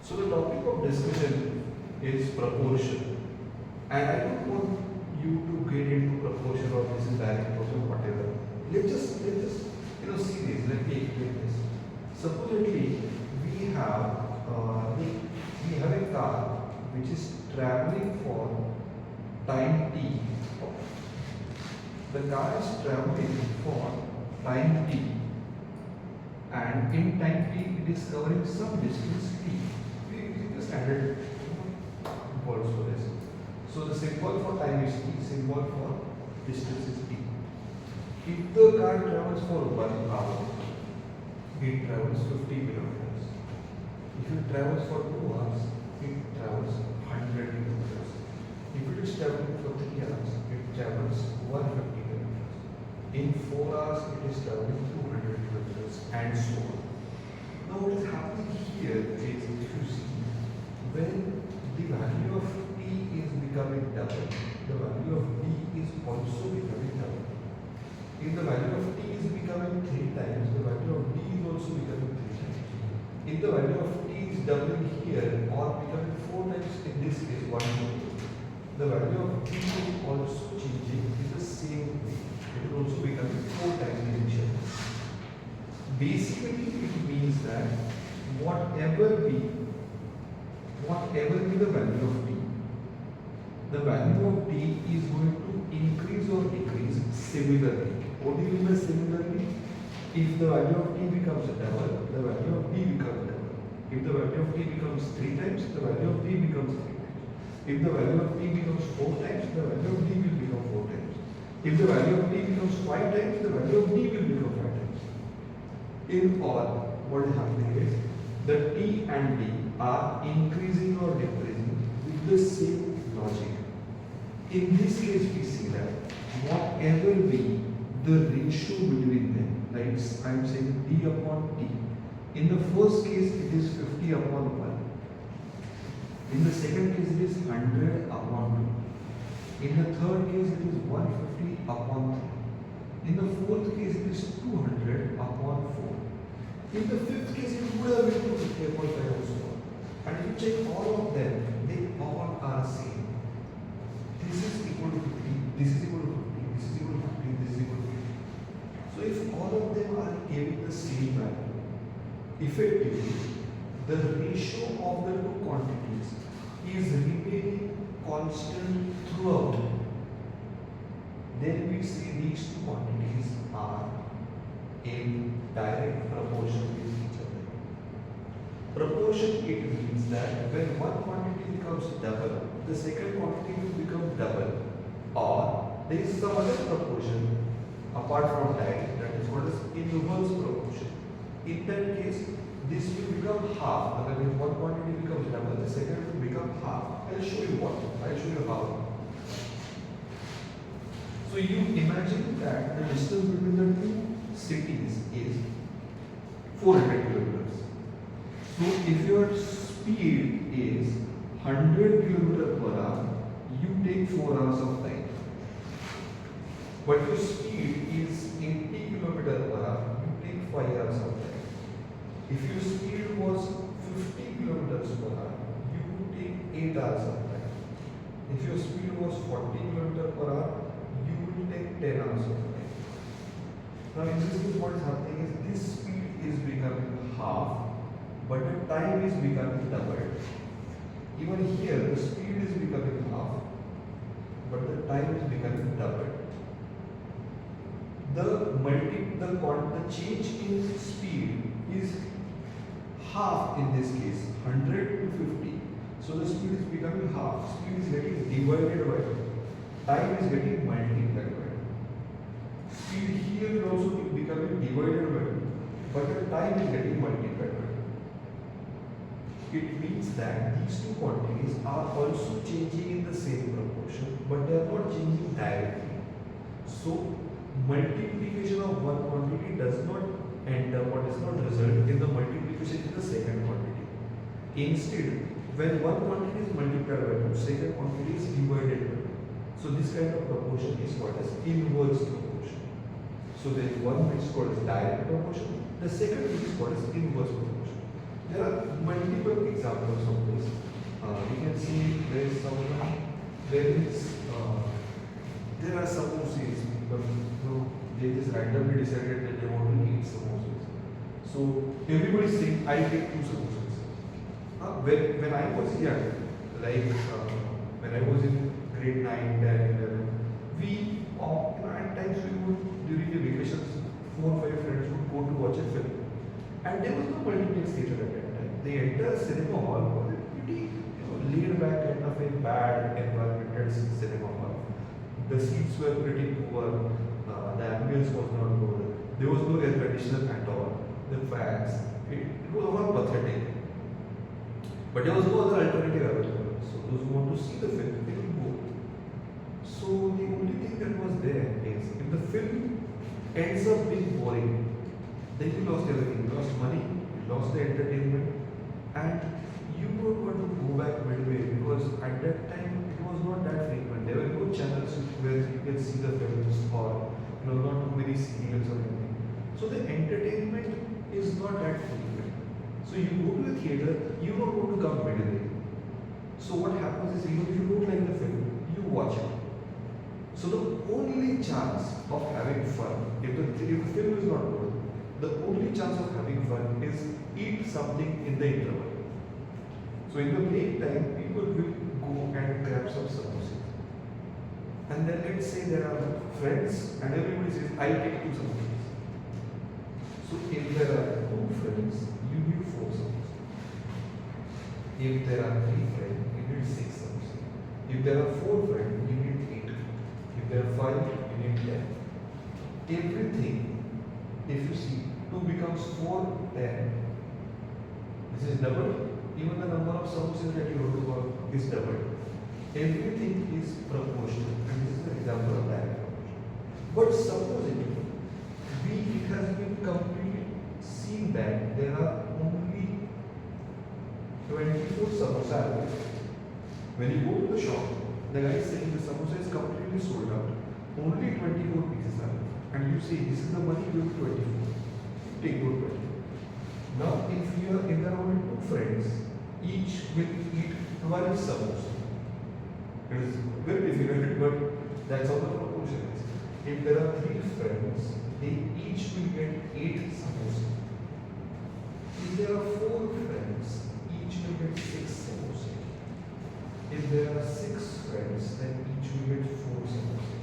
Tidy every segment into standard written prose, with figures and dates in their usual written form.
So the topic of discussion is proportion, and I don't want you to get into proportion or this is direct proportion, whatever. Let's just see this. Let me explain this. Supposedly we have a car which is traveling for time t. The car is traveling for time t, and in time t it is covering some distance t. We are using the standard words for this. So the symbol for time is t, symbol for distance is t. If the car travels for 1 hour, it travels 50 kilometers. If it travels for 2 hours, it travels 100 kilometers. If it is traveling for 3 hours, it travels 150 kilometers. In 4 hours, it is traveling 200 kilometers, and so on. Now, what is happening here is, if you see, when the value of t is becoming double, the value of d is also becoming double. If the value of t is becoming 3 times, the value of d is also becoming 3 times. If the value of t is doubling here or becoming 4 times, in this case 1 to 2, the value of d is also changing in the same way. It is also becoming 4 times the initial. Basically, it means that whatever be the value of t, the value of t is going to increase or decrease similarly. What do you mean by similarly? If the value of t becomes double, the value of d becomes double. If the value of t becomes 3 times, the value of d becomes 3 times. If the value of t becomes 4 times, the value of d will become 4 times. If the value of t becomes 5 times, the value of d will become 5 times. In all, what is happening is the t and d are increasing or decreasing with the same logic. In this case, we see that whatever be the ratio between them, like I am saying d upon t. In the first case, it is 50 upon 1. In the second case, it is 100 upon 2. In the third case, it is 150 upon 3. In the fourth case, it is 200 upon 4. In the fifth case, it would have been 250 upon 5 also. And if you check all of them, they all are same. This is equal to 50, this is equal to 50, this is equal to 50, this is equal to 50. So if all of them are giving the same value, effectively, the ratio of the two quantities is remaining constant throughout. Then we see these two quantities are in direct proportion with each other. Proportion, it means that when one quantity becomes double, the second quantity will become double, or there is some other proportion apart from direct, that is what is inverse proportion. In that case, this will become half. When one quantity becomes double, the second will become half. I'll show you what. I'll show you how. So you imagine that the distance between the two cities is 400 kilometers. So if your speed is 100 kilometers per hour, you take 4 hours of time. But your speed is 80 kilometers per hour, you take 5 hours of time. If your speed was 50 kilometers per hour, you would take 8 hours of time. If your speed was 40 kilometers per hour, you would take 10 hours of time. Now in this case, what is happening is this speed is becoming half, but the time is becoming double. Even here, the speed is becoming half, but the time is becoming double. The change in speed is half in this case, 100 to 50. So the speed is becoming half. Speed is getting divided by time is getting multiplied by. Speed here will also be becoming divided by, but the time is getting multiplied by. It means that these two quantities are also changing in the same proportion, but they are not changing directly. So multiplication of one quantity does not end up or does not result in the multiplication in the second quantity. Instead, when one quantity is multiplied by 2, second quantity is divided by 2. So this kind of proportion is called as inverse proportion. So there is one which is called as direct proportion, the second which is called as inverse proportion. There are multiple examples there is there are samosas. People, they just randomly decided that they want to eat samosas. So everybody is saying, I'll take 2 samosas. When I was young, like when I was in grade 9, 10, 11, we at times we would, during the vacations, 4 or 5 friends would go to watch a film. And there was no multiplex theatre at that time. The entire cinema hall was a pretty laid back kind of a bad environmental cinema hall. The seats were pretty poor, the ambience was not good, there was no air conditioner at all, the fans, it was all pathetic. But there was no other alternative available. So those who want to see the film, they will go. So the only thing that was there is, if the film ends up being boring, then you lost everything. You lost money, you lost the entertainment, and you don't want to go back midway because at that time it was not that frequent. There were no channels where you can see the films or not too many serials or anything. So the entertainment is not that frequent. So you go to the theater, you don't want to come midway. So what happens is, even if you don't like the film, you watch it. So the only chance of having fun, if the film is not good, the only chance of having fun is eat something in the interval. So in the break time, people will go and grab some samosas. And then let's say there are friends and everybody says, I'll take 2 samosas. So if there are 2 friends, you need 4 samosas. If there are 3 friends, you need 6 samosas. If there are 4 friends, you need 8. If there are 5, you need 10. Everything, if you see, 2 becomes 4, 10. This is double. Even the number of samosas that you wrote about is doubled. Everything is proportional, and this is an example of direct proportion. But supposing it has been completely seen that there are only 24 samosas. When you go to the shop, the guy is saying the samosa is completely sold out. Only 24 pieces are left. And you say, this is the money, you have 24. Take those 24. Now, if there are only 2 friends, each will eat 12 samosas. It is very difficult, but that's how the proportion is. If there are 3 friends, they each will get 8 samosas. If there are 4 friends, each will get 6 samosas. If there are 6 friends, then each will get 4 samosas.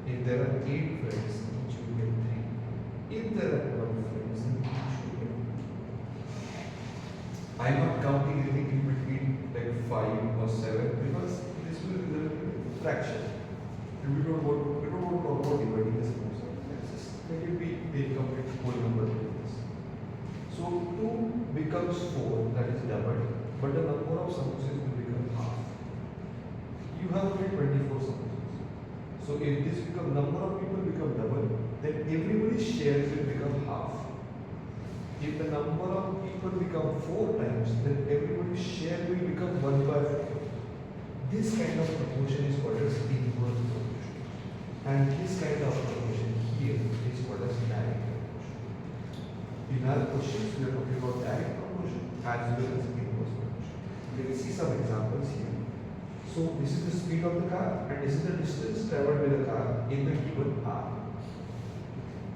If there are 8 friends, each will get 3. If there are 12 friends, then each will get 2. I am not counting anything in between like 5 or 7 because this will result in fraction. And we don't want to talk about dividing the samosa. Let it be the complete whole number like this. So 2 becomes 4, that is doubled, but the number of samosas will become half. You have only 24 samosas. So if this number of people become double, then everybody's shares will become half. If the number of people become 4 times, then everybody's share will become 1/4. This kind of proportion is called as inverse proportion. And this kind of proportion here is called as direct proportion. In our questions, we are talking about direct proportion as well as inverse proportion. You can see some examples here. So this is the speed of the car and this is the distance traveled by the car in the given hour.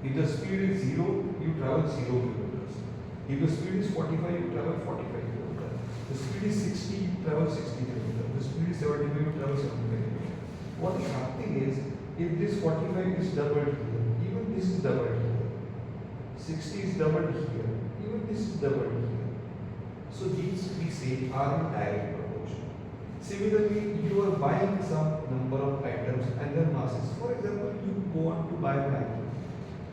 If the speed is 0, you travel 0 kilometers. If the speed is 45, you travel 45 kilometers. The speed is 60, you travel 60 kilometers. The speed is 75, you travel 75 kilometers. What is happening is, if this 45 is doubled here, even this is doubled here. 60 is doubled here, even this is doubled here. So these we say are in direct proportion. Similarly, you are buying some number of items and their masses. For example, you go on to buy Maggi.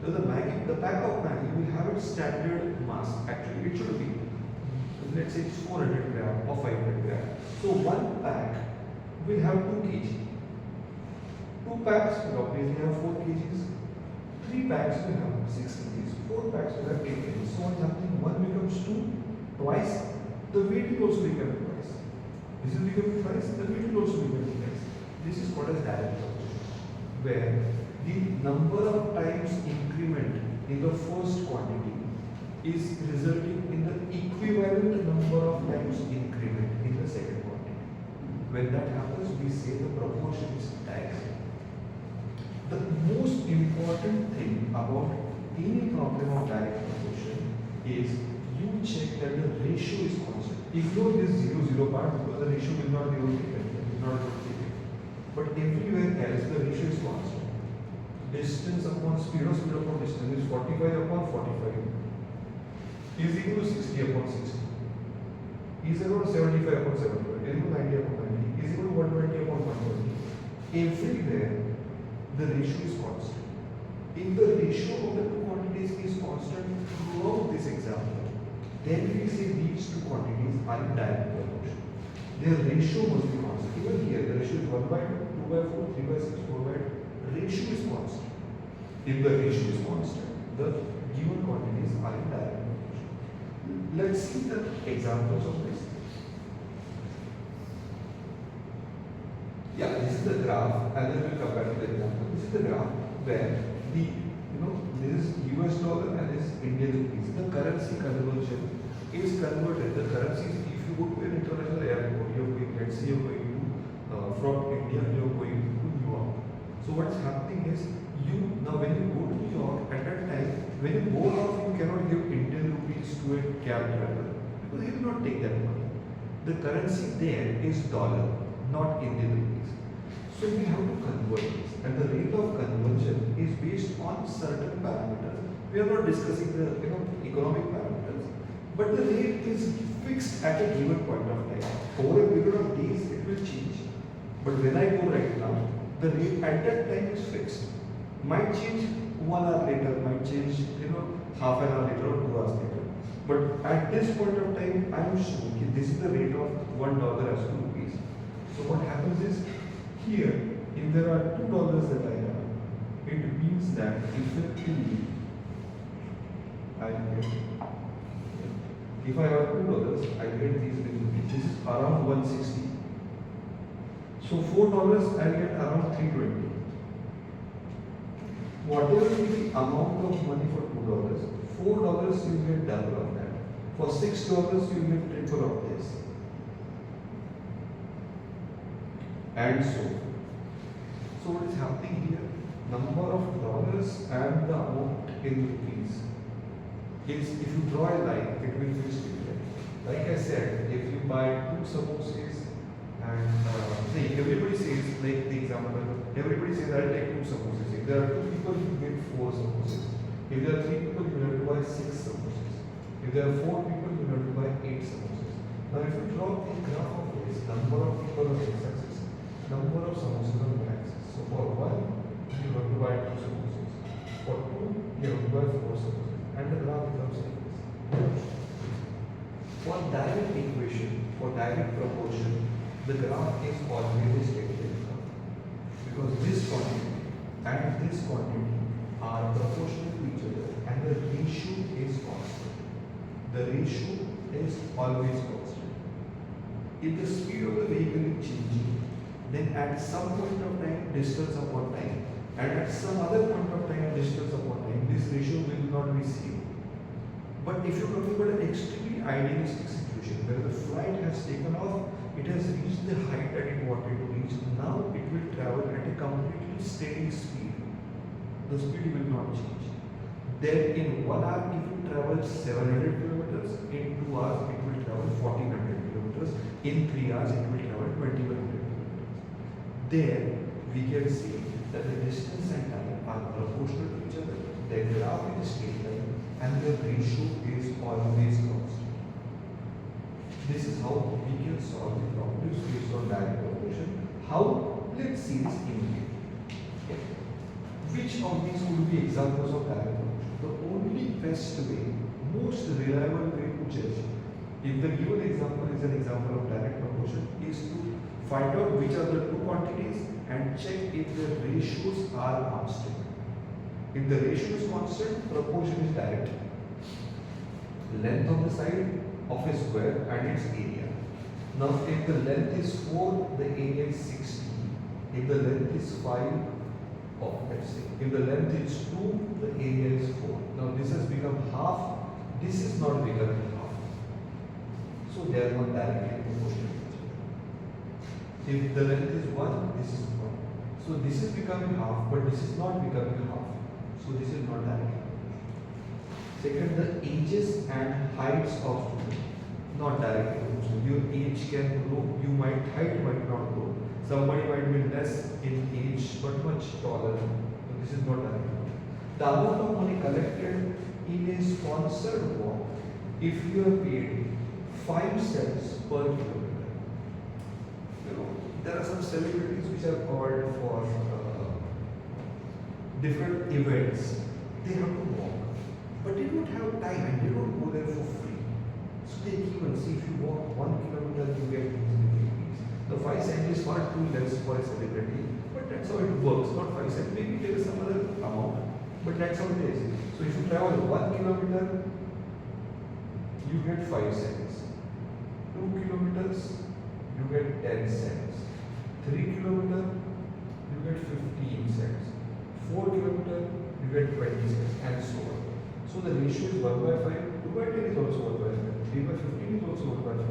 So the pack of Maggi will have its standard mass. Actually, it should be, let's say it's 400 gram or 500 gram. So one pack will have 2 kg. 2 packs will obviously have 4 kgs. 3 packs will have 6 kgs. 4 packs will have 8 kgs. So what's happening? 1 becomes 2, twice. The weight will also become twice. This is becoming twice. The weight will also become twice. This is called as direct proportion, where the number of times increment in the first quantity is resulting in the equivalent number of times increment in the second quantity. When that happens, we say the proportion is direct. The most important thing about any problem of direct proportion is you check that the ratio is constant. Ignore this 0, 0 part because the ratio will not be able to take it. Will not be able to take it. But everywhere else, the ratio is constant. Distance upon speed or speed upon distance is 45 upon 45 is equal to 60 upon 60. Is equal to 75 upon 75. Is equal to 90 upon 90. Is equal to 120 upon 120. Everywhere, the ratio is constant. If the ratio of the two quantities is constant throughout this example, then we say these two quantities are in direct proportion. Their ratio must be constant. Even here, the ratio is 1 by 2, 2 by 4, 3 by 6, 4 by 2. Ratio is constant. If the ratio is constant, the given quantities are in direct proportion. Let's see the examples of this. Yeah, this is the graph, and then we'll come back to the example. This is the graph where this is US dollar and this is Indian rupees. The currency conversion is converted. The currency is, if you go to an international airport, you're going, let's say you're going to, from India, you're going to New York. So what's happening is, now when you go to New York, at that time, when you go off, you cannot give Indian rupees to a cab driver because he will not take that money. The currency there is dollar, not Indian rupees. So we have to convert this, and the rate of conversion is based on certain parameters. We are not discussing the economic parameters, but the rate is fixed at a given point of time. Over a period of days, it will change. But when I go right now, the rate at that time is fixed. Might change 1 hour later, might change half an hour later or 2 hours later. But at this point of time, I am showing this is the rate of $1 as 2 rupees. So what happens is, here, if there are $2 that I have, it means that effectively I get, if I have $2, I get these rupees. This is around 160. So $4 I get around 320. Whatever is the amount of money for $2, $4 you get double of that. For $6 you get triple of this. And so what is happening here? Number of dollars and the amount in rupees is, if you draw a line, it will fix different. Like I said, if you buy 2 samosas and see, everybody says, like the example, everybody says I'll take 2 samosas. If there are 2 people, you get 4 samosas. If there are 3 people, you have to buy 6 samosas. If there are 4 people, you have to buy 8 samosas. Now if you draw a graph of this, number of people on x-axis, number of samosas on y-axis. So for 1, you have to buy 2 samosas. For 2, you have to buy 4 samosas. And the graph becomes like this. For direct equation, for direct proportion, the graph is always a straight line. Because this quantity and this quantity are proportional to each other, and the ratio is constant. The ratio is always constant. If the speed of the vehicle is changing, then at some point of time, distance upon time, and at some other point of time, distance upon time, this ratio will not be same. But if you're talking about an extremely idealistic situation where the flight has taken off, it has reached the height that it wanted to reach, now it will travel at a completely steady speed. The speed will not change. Then in 1 hour, it will travel 700 kilometers. In 2 hours, it will travel 1400 kilometers. In 3 hours, it will travel 2100 kilometers. There, we can see that the distance and time are proportional to each other. The graph is a straight line, and the ratio is always constant. This is how we can solve the problems based on direct proportion. How? Let's see this immediately. Which of these could be examples of direct proportion? The only best way, most reliable way to judge if the given example is an example of direct proportion is to find out which are the 2 quantities and check if the ratios are constant. If the ratio is constant, proportion is direct. Length of the side of a square and its area. Now if the length is 4, the area is 60. If the length is 5, let's say, if the length is 2, the area is 4. Now this has become half, this is not becoming half. So they are not directly proportional to each other. So if the length is 1, this is 1. So this is becoming half, but this is not becoming half. So this is not directly. Second, the ages and heights of students, not directly. So your age can grow, height might not grow. Somebody might be less in age but much taller. So this is not directly. The amount of money collected in a sponsored walk, if you are paid 5 cents per kilometer. You know, there are some celebrities which are called for different events. They have to walk, but they don't have time and they don't go there for free. So they even see if you walk 1 kilometer, you get easily 3 rupees. The 5 cents is far too less for a celebrity, but that's how it works. Not 5 cents, maybe there is some other amount, but that's how it is. So if you travel 1 kilometer, you get 5 cents. 2 kilometers, you get 10 cents. 3 kilometers, you get 15 cents. 4 kilometers, you get 20 cents, and so on. So the ratio is 1 by 5, 2 by 10 is also 1 by 5, 3 by 15 is also 1 by 5,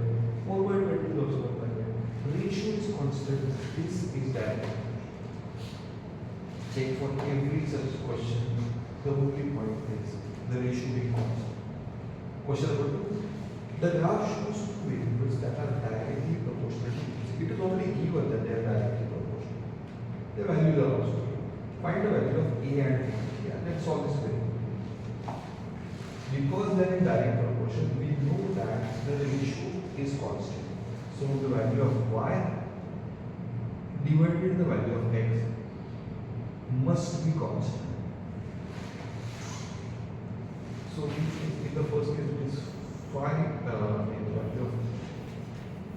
4 by 20 is also 1 by 5. Ratio is constant. This is direct. Check for every such question. The only point is the ratio being constant. Question number 2. The graph shows two variables that are directly proportional to each. It is already given that they are directly proportional. The values are also given. Find the value of A and B. Yeah, let's solve this way. Because they are in direct proportion, we know that the ratio is constant. So the value of y divided the value of x must be constant. So in the first case it is 5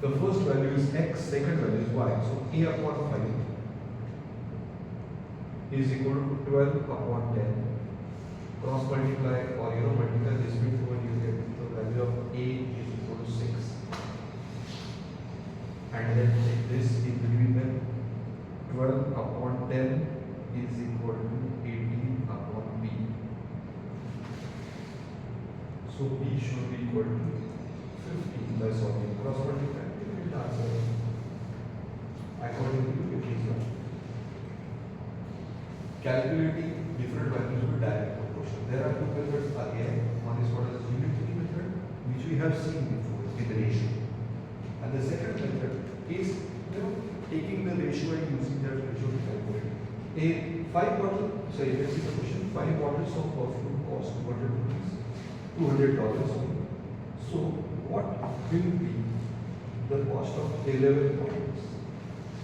the first value is x, second value is y. So a upon 5 is equal to 12 upon 10. Cross multiply or multiply this with 1, you get the value of a is equal to 6. And then take this in between them. 12 upon 10 is equal to 18 upon b. So b should be equal to 15 by solving cross multiply. You will answer according to it is one. Calculating different values with direct proportion. There are two methods again. One is what is unitary method, which we have seen before in the ratio. And the second method is taking the ratio and using that ratio to calculate. A 5 bottle, sorry, let's see the question. 5 bottles of perfume cost $200. So what will be the cost of 11 bottles?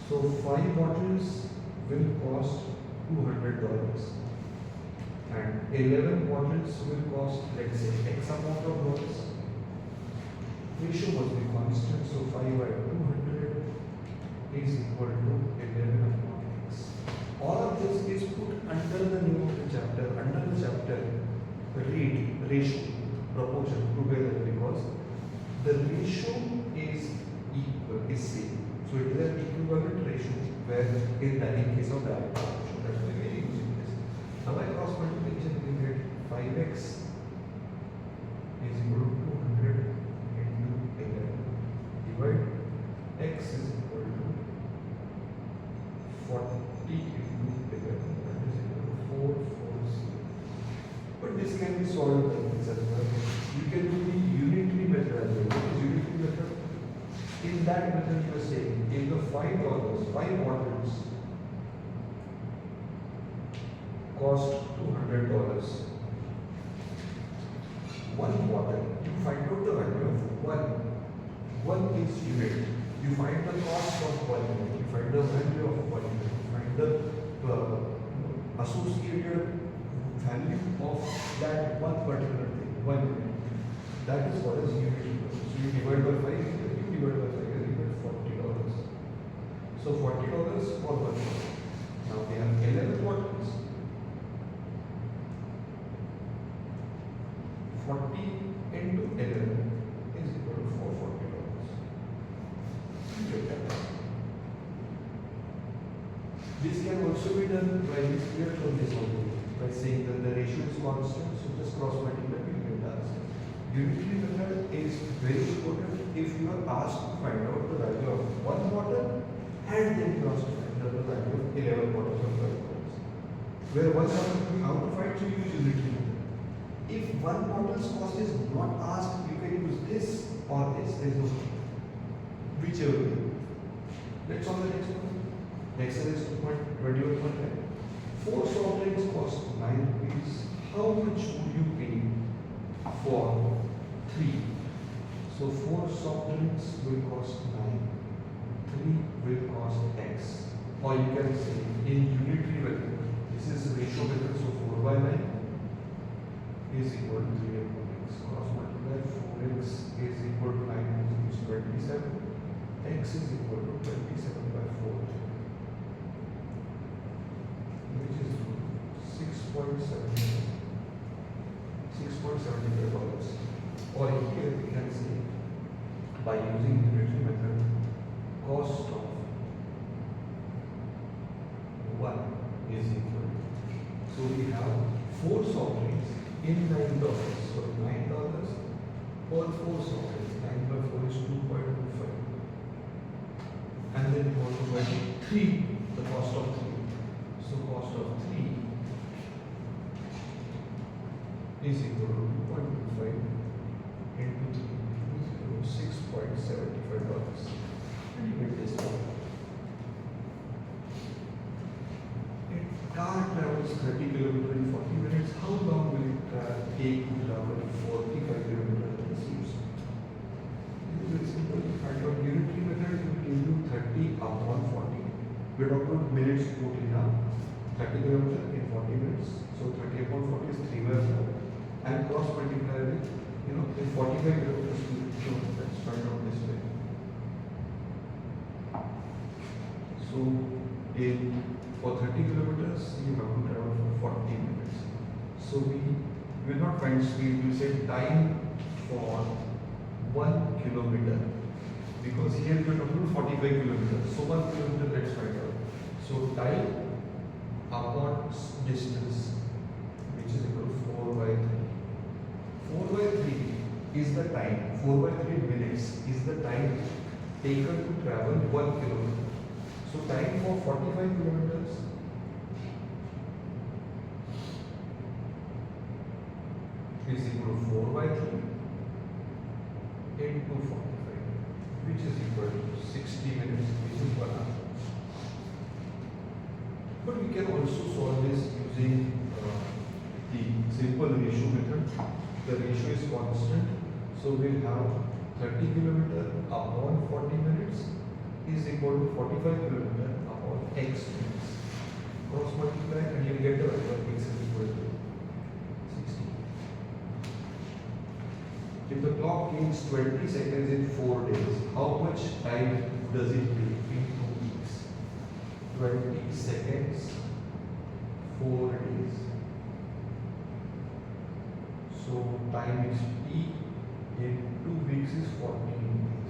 So 5 bottles will cost $200 and 11 bottles will cost, let's say, X amount of dollars. Ratio must be constant, so 5 by 200 is equal to 11 upon X. All of this is put under the name of the chapter, read ratio, proportion together, because the ratio is equal, is same. So it is an equivalent ratio where in case of direct proportion, that's why we are using this. Now by cross multiplication we get 5x is equal to 200 into 11. Divide x is equal to 40 into 11, that is equal to 440. But this can be solved like this as well. You can do the unitary method as well. What is unitary method? In that method you are saying, if the $5, 5 bottles cost $200, one bottle, you find out the value of one is unit. You find the cost of 1 unit, you find the value of 1 unit, you find the associated value of that one particular thing, 1 unit. That is what is unit. So you divide by 5, you divide by 5, you get $40. So $40 for 1 bottle. Now we have 11 bottles. 40 into 11 is equal to $440. This can also be done by this clear from this one, by saying that the ratio is constant, so just cross multiply you get the answer. Unitary method is very important if you are asked to find out the value of one bottle where one bottle you have to find, so you use unitary method. If one bottle's cost is not asked, you can use this or this. There is no whichever way. Let's solve the next one. Exercise 2.21.5. 4 soft drinks cost 9 rupees. How much would you pay for 3? So 4 soft drinks will cost 9. 3 will cost X. Or you can say in unitary method, this is ratio method, so 4 by 9 is equal to 3 upon X. Cross multiply 4X is equal to 9 is 27. X is equal to 27 by 4, which is 6.75. Or here we can say, by using unitary method, cost of 1 is equal to. So we have 4 soft drinks in $9. So $9 per 4 soft drinks. 9 by 4 is 2.25. And then multiply 3, the cost of 3. So cost of 3 is equal to 2.25 into 3 is equal to $6.75. And you get this one. A car travels 30 km in 40 minutes. How long will it take to travel 45 km? This is very simple. And your unitary method will give you 30 upon 40. We talk about minutes totally now. 30 km in 40 minutes. So 30 upon 40 is 3 by 4. And cross multiply with, in 45 kilometers, let's find out this way. So for 30 kilometers, you have to travel for 40 minutes. So we will not find speed, we say time for 1 kilometer. Because here we are talking about 45 kilometers. So 1 kilometer, let's find out. So time upon distance, which is equal to 4 by 3. 4 by 3 is the time, 4 by 3 minutes is the time taken to travel 1 kilometer. So time for 45 kilometers is equal to 4 by 3 into 45, which is equal to 60 minutes, which is 1 hour. But we can also solve this using the simple ratio method. The ratio is constant, so we'll have 30 km upon 40 minutes is equal to 45 km upon X minutes. Cross multiply and you'll get the value X is equal to 60. If the clock gains 20 seconds in 4 days, how much time does it take in 2 weeks? 20 seconds, 4 days. So time is T in 2 weeks is 14 days.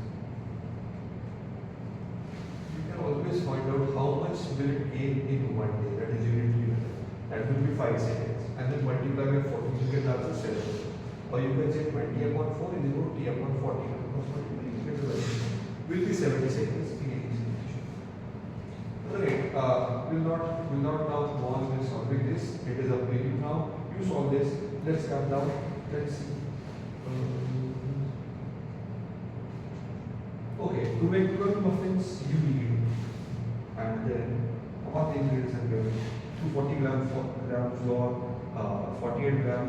You can always find out how much will it gain in 1 day, that is unitary method. That will be 5 seconds. And then multiply by 14, you get answer 7. Or you can say 20 upon 4 is equal to T upon 40. Because multiply you get the value. Will be 70 seconds in any situation. Alright, will not now go on with solving this. It is up to you now. You solve this. Let's come down. Let's see. Okay, to make 12 muffins, you need, and then all the ingredients are given: 240 gram flour, 48 gram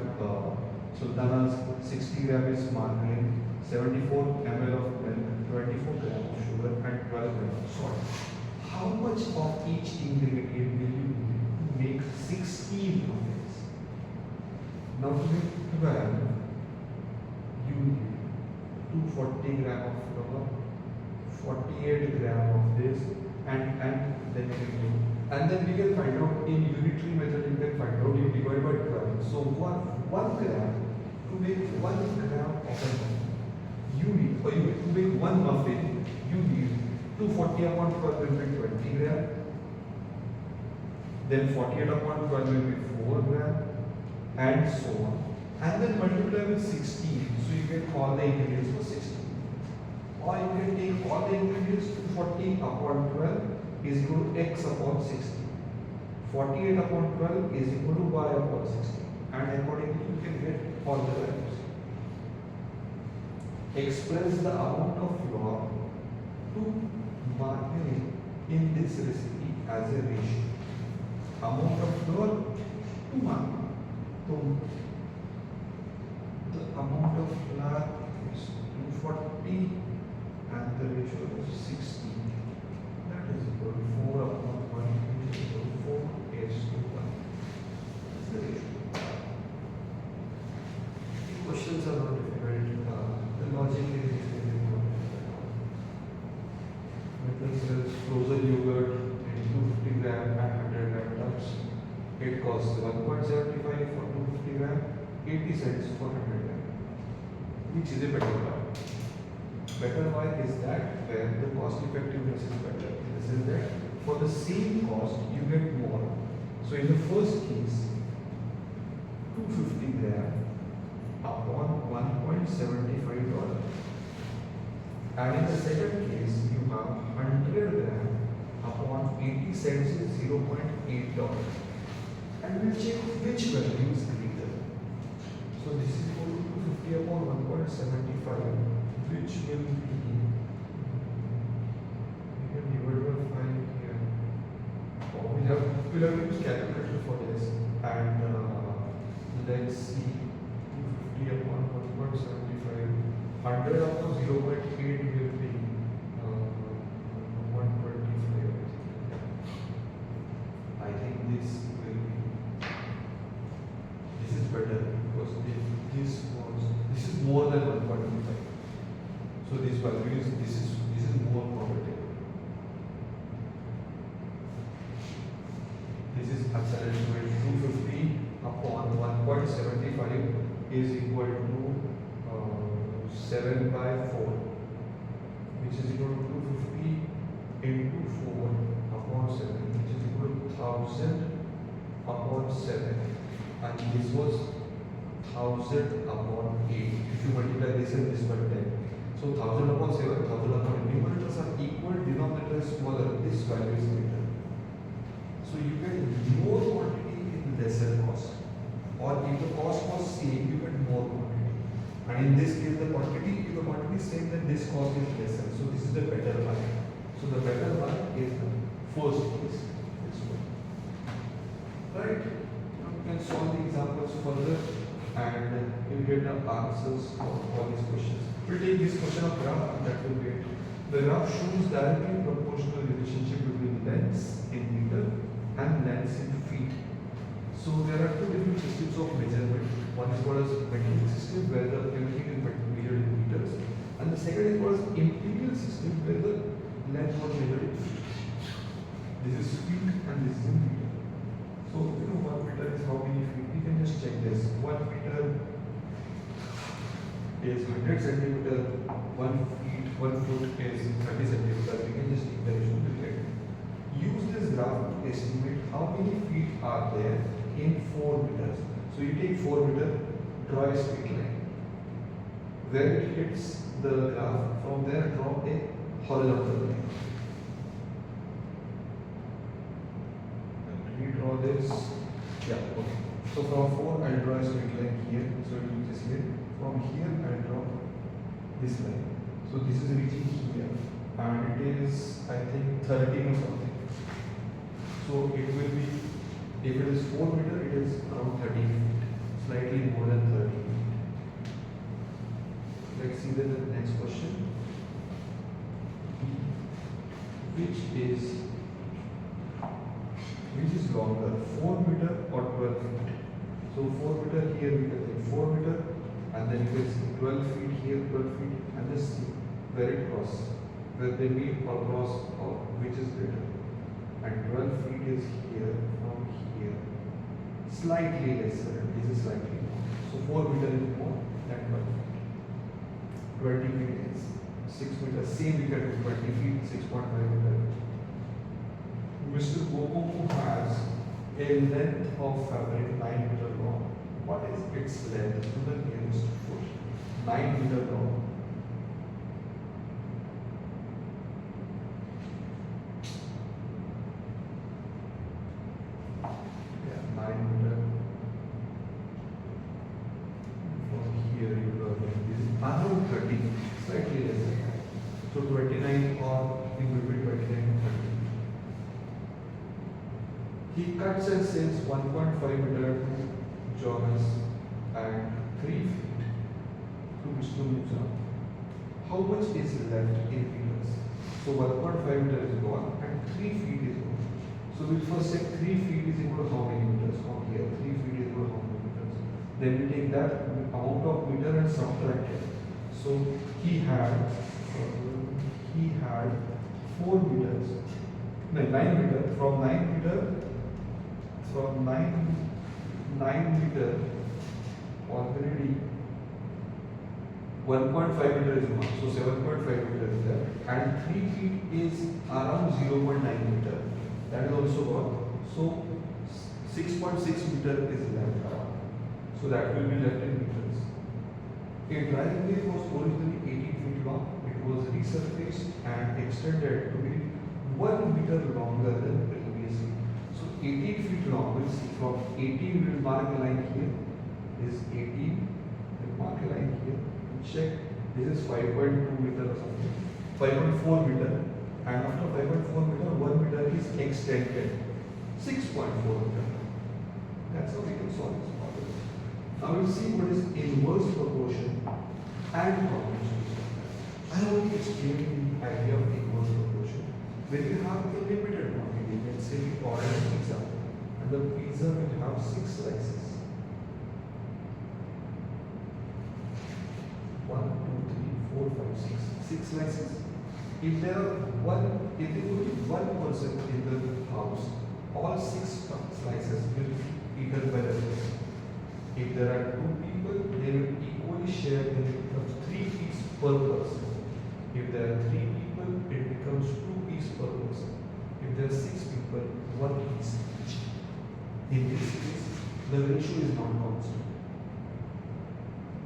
sultanas, 60 gram is margarine, 74 ml of milk, 24 gram of sugar, and 12 gram of salt. How much of each ingredient will you need to make 16 muffins? Now to make 12, you need 240 gram of flour, 48 gram of this, and then you can do. And then we can find out in unitary method, you can find out, you divide by 12. So 1 gram, to make 1 gram of a muffin, you need, or you to make 1 muffin, you need 240 upon 12 will be 20 gram. Then 48 upon 12 will be 4 gram, and so on. And then multiply with 16, so you get all the ingredients for 16. Or you can take all the ingredients, 240 upon 12 is equal to X upon 16. 48 upon 12 is equal to y upon 60, and accordingly you can get all the values. Express the amount of flour to margarine in this recipe as a ratio. Amount of flour to margarine. So the amount of flour is 240 and the ratio is 60. That is equal to 4 upon 1 is equal to 4 is to 1. That's the ratio. The questions are not difficult. The logic is really not difficult. Metal cells, frozen yogurt in 250 gram and 100 gram tubs. It costs 1.75 for 250 gram, 80 cents for 100 gram. Which is a better buy? Better buy is that where the cost effectiveness is better. In the sense that for the same cost you get more. So in the first case, 250 gram upon $1.75. And in the second case, you have 100 gram upon 80 cents is $0.8. And we'll check which value is greater. So this is equal to 250 upon 1.75, which will be, we can divide by 5 here. We'll have to use calculator for this. And let's see, 250 upon 1.75, 100 upon 0.8 will be 125. I think this will be, this is better because this is more than 1.25. So this value is, this is more profitable. This is accelerated 250 upon 1.75 is equal to 7 by 4, which is equal to 250 into 4 upon 7, which is equal to 1000 upon 7, and this was 1000 upon 8. If you multiply this and this by 10, so 1000 upon 7, 1000 upon 8, numerators are equal, denominator is smaller, this value is greater. So you get more quantity in lesser cost, or if the cost was same, you get more quantity. And in this case, the quantity, if the quantity is same, then this cost is lesser. So this is the better one. So the better one is the first case. This one. Right? Now you can solve the examples further and you'll get the answers for all these questions. We'll take this question of graph and that will be it. The graph shows directly proportional relationship between lengths in meter and lengths in feet. So there are two different systems of measurement. One is called as metric system where the everything is measured in meters, and the second is called as imperial system where the length was measured in feet. This is feet and this is in meter. So you know 1 meter is how many feet? We can just check this. 1 meter is 100 centimeter. 1 foot is 30 centimeter. We can just take the ratio to get. Use this graph to estimate how many feet are there in 4 meters. So you take 4 meter, draw a straight line. Where it hits the graph, from there draw a horizontal line. And redraw this. Yeah, okay. So from 4 I'll draw a straight line here. So it reaches here. From here I'll draw this line. So this is reaching here. And it is, I think, 13 or something. So it will be, if it is 4 meter, it is around 13 feet, slightly more than 13 feet. Let's see the next question. Which is longer, 4 meter or 12 feet? So 4 meter here we can take 4 meter, and then you can see 12 feet here, 12 feet, and just see where it crosses, where they meet or cross, or which is greater. And 12 feet is here, from here, slightly lesser, this is slightly more. So 4 meter is more than 12 feet. 20 feet is 6 meters, same we can do 20 feet, 6.5 meter. Mr. Goku has a length of fabric 9 meter long. What is its length to the nearest foot? 9 meter long. 29 or in between 29 and 30. He cuts and sends 1.5 meter to Jonas and 3 feet to Vishnu Musa. How much is left in meters? So 1.5 meter is gone and 3 feet is gone. So we first check 3 feet is equal to how many meters? From here, 3 feet is equal to how many meters? Then we take that amount of meter and subtract it. So he had 4 meters. No, 9 meter. From 9 meter, from 9 meter already 1.5 meter is gone. So 7.5 meter is there, and 3 feet is around 0.9 meter. That is also gone. So 6.6 meter is left around. So that will be left in meters. A driveway was originally 18 feet long. It was resurfaced and extended to be 1 meter longer than previously. So 18 feet long, we'll see from 18 we will mark a line here. This is 18, we'll mark a line here. Check, this is 5.2 meter or something. 5.4 meter. And after 5.4 meter, 1 meter is extended. 6.4 meter. That's how we can solve this problem. Now we'll see what is inverse proportion and proportion. I have already explained the idea of inverse proportion. When you have a limited quantity, let's say we order a pizza, and the pizza will have 6 slices. 1, 2, 3, 4, 5, 6 slices. If there are only one person in the house, all 6 slices will be eaten by the person. If there are 2 people, they will equally share, then it becomes 3 pieces per person. If there are 3 people, it becomes 2 pieces per person. If there are 6 people, 1 piece each. In this case, the ratio is not constant.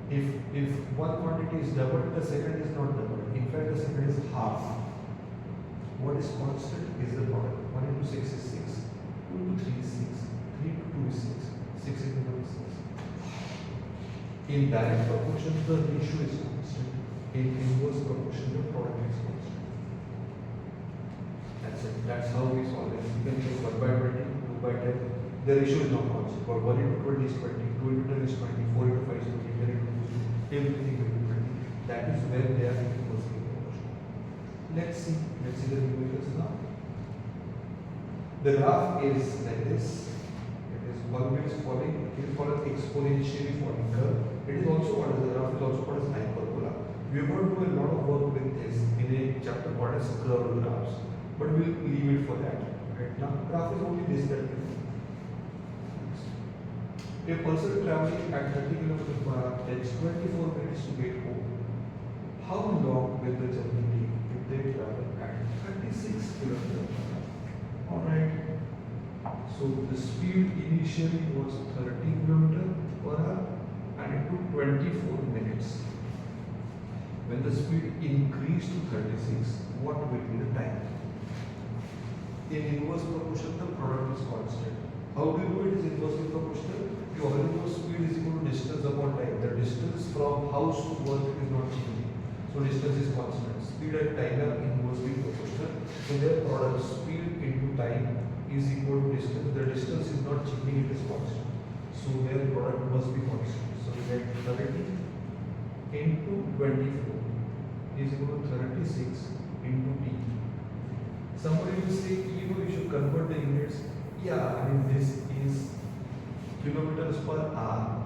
If one quantity is doubled, the second is not doubled. In fact, the second is half. What is constant is the product. 1 into 6 is 6. 2 into 3 is 6. 3 into 2 is 6. 6 into 1 is 6. In direct proportion, the ratio is constant. In inverse proportion, the product is constant. That's it. That's how we solve it. You can take 1 by 20, 2 by 10. The ratio is not constant. But 1 into 20 is 20, 2 into 10 is 20, 4 into 5 is 20, 10 into 2 is 20, everything will be 20. That is where they are inversely proportional. Let's see the numericals now. The graph is like this. It is always falling. It is called an exponentially falling curve. It is also called as the graph is also called as hyperbola. We are going to do a lot of work with this in a chapter called as curved graphs, but we will leave it for that. Right now, graph is only this that we know. A person traveling at 30 kilometers per hour takes 24 minutes to get home. How long will the journey take if they travel at 36 kilometers per hour? Alright. So the speed initially was 30 kilometers per hour and it took 24 minutes. When the speed increased to 36, what will be the time? In inverse proportion, the product is constant. How do you do it? Is inversely proportional. You already know speed is equal to distance upon time. The distance from house to work is not changing. So distance is constant. Speed and time are inversely proportional. So their product speed into time is equal to distance. The distance is not changing, it is constant. So their product must be constant. So we get 30 into 24 is equal to 36 into t. Somebody will say, you should convert the units. Yeah, I mean this is kilometers per hour.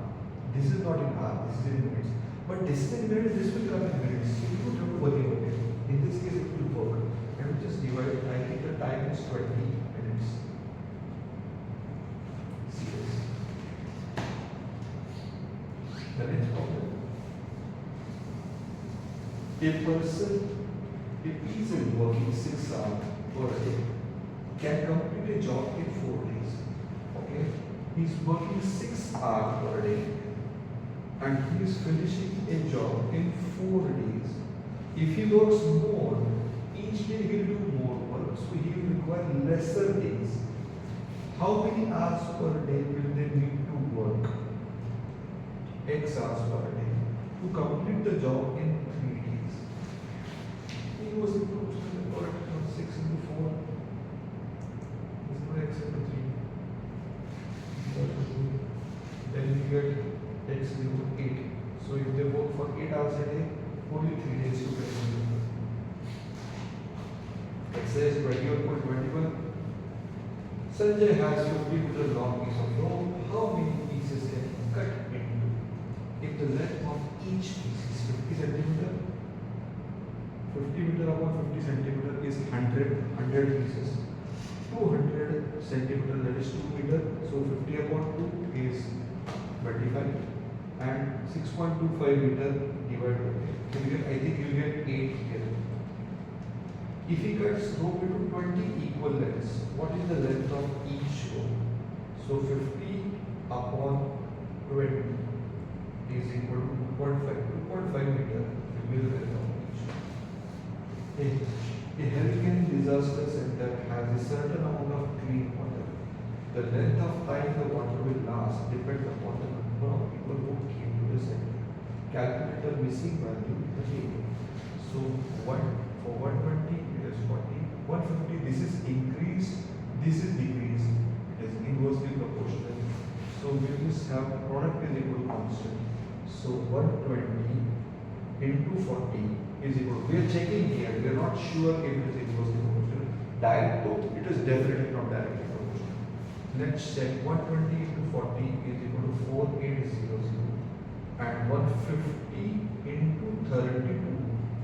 This is not in hour, this is in minutes. But this is in minutes, this will come in minutes. You don't have to worry about it. In this case, it will work. I will just divide it. I think the time is 20 minutes. See this. The next problem. A peasant working 6 hours per day can complete a job in 4 days. Okay? He's working 6 hours per day and he is finishing a job in 4 days. If he works more, each day he will do more work, so he will require lesser days. How many hours per day will they need to work? X hours per day to complete the job in 3 days. inversely proportional. Or 6 into 4 is equal to x into 3. Then we get x is equal to 8. So if they work for 8 hours a day, only 3 days to get it. Exercise 21.21. Sanjay has 50 meter long piece of rope. How many pieces can he cut into? If the length of each piece is 50 centimeter, 50 meter upon 50 centimeter is 100 pieces. 200 centimeter, that is 2 meter. So 50 upon 2 is 25. And 6.25 meter divided by 8. I think you get 8 here. If he cuts rope into 20 equal lengths, what is the length of each rope? So 50 upon 20 is equal to 2.5 meter will be the length of each. A hurricane disaster center has a certain amount of clean water. The length of time the water will last depends upon the number of people who came to the center. Calculate the missing value in the table. So for 120 it is 40. 150 this is increased, this is decreased. It is inversely proportional. So we will just have product is equal to constant. So 120 into 40 is equal to, we are checking here, we are not sure if it is inversely proportional. Direct to, it is definitely not directly proportional. Let's check 120 into 40 is equal to 4800 and 150 into 32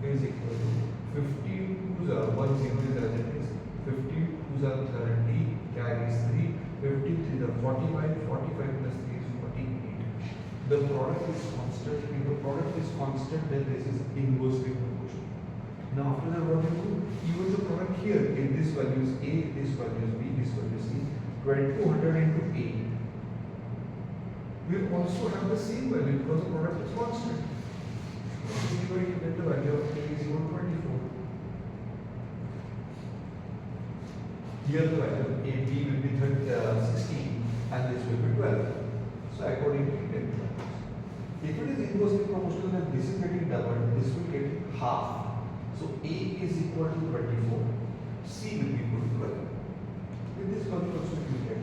is equal to 50 2s are 1 0 is as it is, 50 2s are 30 carries 3, 53 are 45, 45 plus 3 is 48. The product is constant. If the product is constant, then this is inversely proportional. Now after that what you do? Even the product here, if this value is A, this value is B, this value is C, 2200 into A will also have the same value because the product is constant. So you are going to get the value of A is equal to 24. Here the value of A, B will be 16 and this will be 12. So according to it, if it is inversely proportional then this is getting doubled, this will get half. So A is equal to 24, C will be equal to 12. With this value also you will get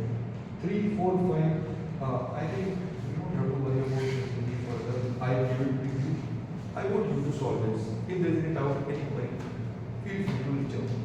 3, 4, 5. I think you don't have to worry about this any further. I give it to you. I want you to solve this. If there is any doubt, any query, feel free to reach out.